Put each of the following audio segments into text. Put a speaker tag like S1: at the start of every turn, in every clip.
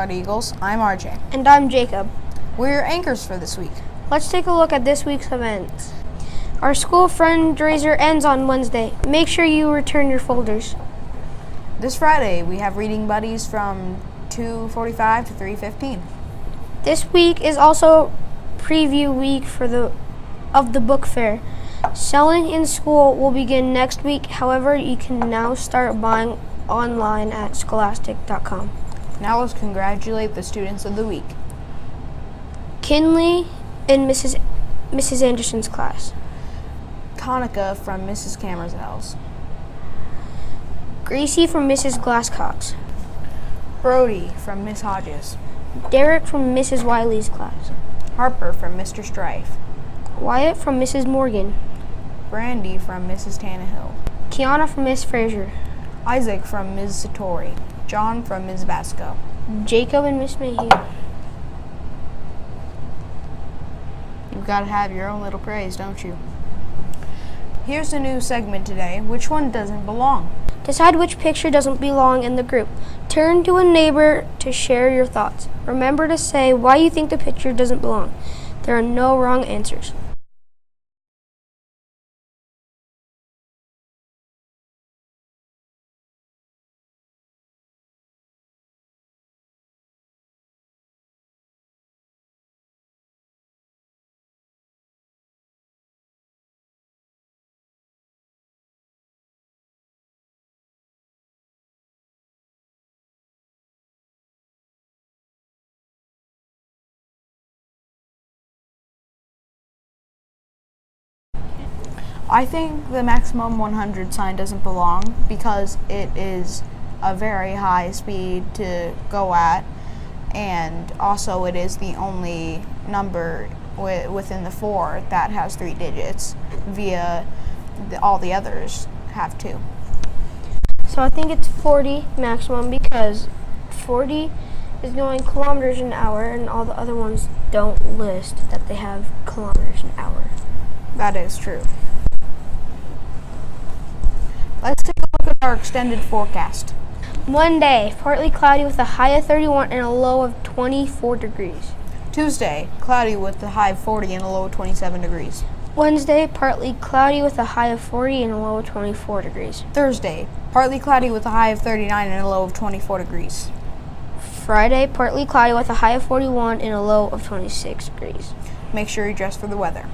S1: Squad Eagles. I'm RJ.
S2: And I'm Jacob.
S1: We're your anchors for this week.
S2: Let's take a look at this week's events. Our school fundraiser ends on Wednesday. Make sure you return your folders.
S1: This Friday, we have reading buddies from 2:45 to 3:15.
S2: This week is also preview week of the book fair. Selling in school will begin next week. However, you can now start buying online at scholastic.com.
S1: Now let's congratulate the students of the week.
S2: Kinley in Mrs. Anderson's class.
S1: Kanika from Mrs. Camerzell's.
S2: Gracie from Mrs. Glasscock's.
S1: Brody from Miss Hodges.
S2: Derek from Mrs. Wiley's class.
S1: Harper from Mr. Strife.
S2: Wyatt from Mrs. Morgan.
S1: Brandy from Mrs. Tannehill.
S2: Kiana from Miss Fraser.
S1: Isaac from Ms. Satori. John from Ms. Vasco.
S2: Jacob and Miss Mayhew.
S1: You've got to have your own little praise, don't you? Here's a new segment today. Which one doesn't belong?
S2: Decide which picture doesn't belong in the group. Turn to a neighbor to share your thoughts. Remember to say why you think the picture doesn't belong. There are no wrong answers.
S1: I think the maximum 100 sign doesn't belong because it is a very high speed to go at, and also it is the only number within the 4 that has 3 digits via all the others have 2.
S2: So I think it's 40 maximum because 40 is going kilometers an hour and all the other ones don't list that they have kilometers an hour.
S1: That is true. Let's take a look at our extended forecast.
S2: Monday, partly cloudy with a high of 31 and a low of 24 degrees.
S1: Tuesday, cloudy with a high of 40 and a low of 27 degrees.
S2: Wednesday, partly cloudy with a high of 40 and a low of 24 degrees.
S1: Thursday, partly cloudy with a high of 39 and a low of 24 degrees.
S2: Friday, partly cloudy with a high of 41 and a low of 26 degrees.
S1: Make sure you dress for the weather.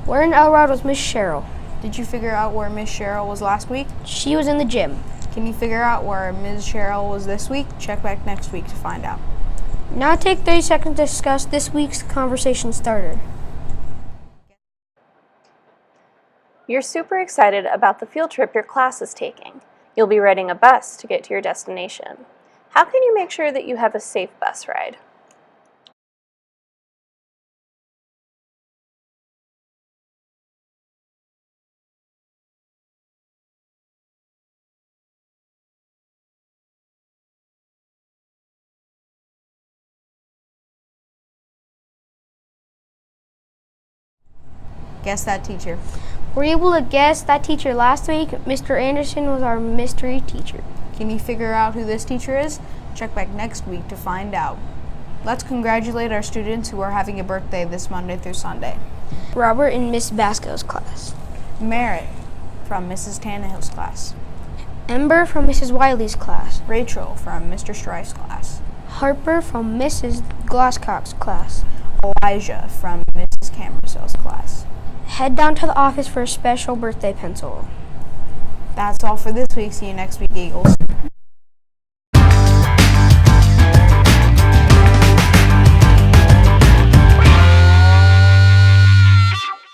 S2: Where in Elrod was Miss Cheryl?
S1: Did you figure out where Miss Cheryl was last week?
S2: She was in the gym.
S1: Can you figure out where Ms. Cheryl was this week? Check back next week to find out.
S2: Now take 30 seconds to discuss this week's conversation starter.
S3: You're super excited about the field trip your class is taking. You'll be riding a bus to get to your destination. How can you make sure that you have a safe bus ride?
S1: Guess that teacher.
S2: Were you able to guess that teacher last week? Mr. Anderson was our mystery teacher.
S1: Can you figure out who this teacher is? Check back next week to find out. Let's congratulate our students who are having a birthday this Monday through Sunday.
S2: Robert in Miss Basco's class.
S1: Merritt from Mrs. Tannehill's class.
S2: Ember from Mrs. Wiley's class.
S1: Rachel from Mr. Strife's class.
S2: Harper from Mrs. Glasscock's class.
S1: Elijah from Mrs. Camerzell's class.
S2: Head down to the office for a special birthday pencil.
S1: That's all for this week. See you next week, Eagles.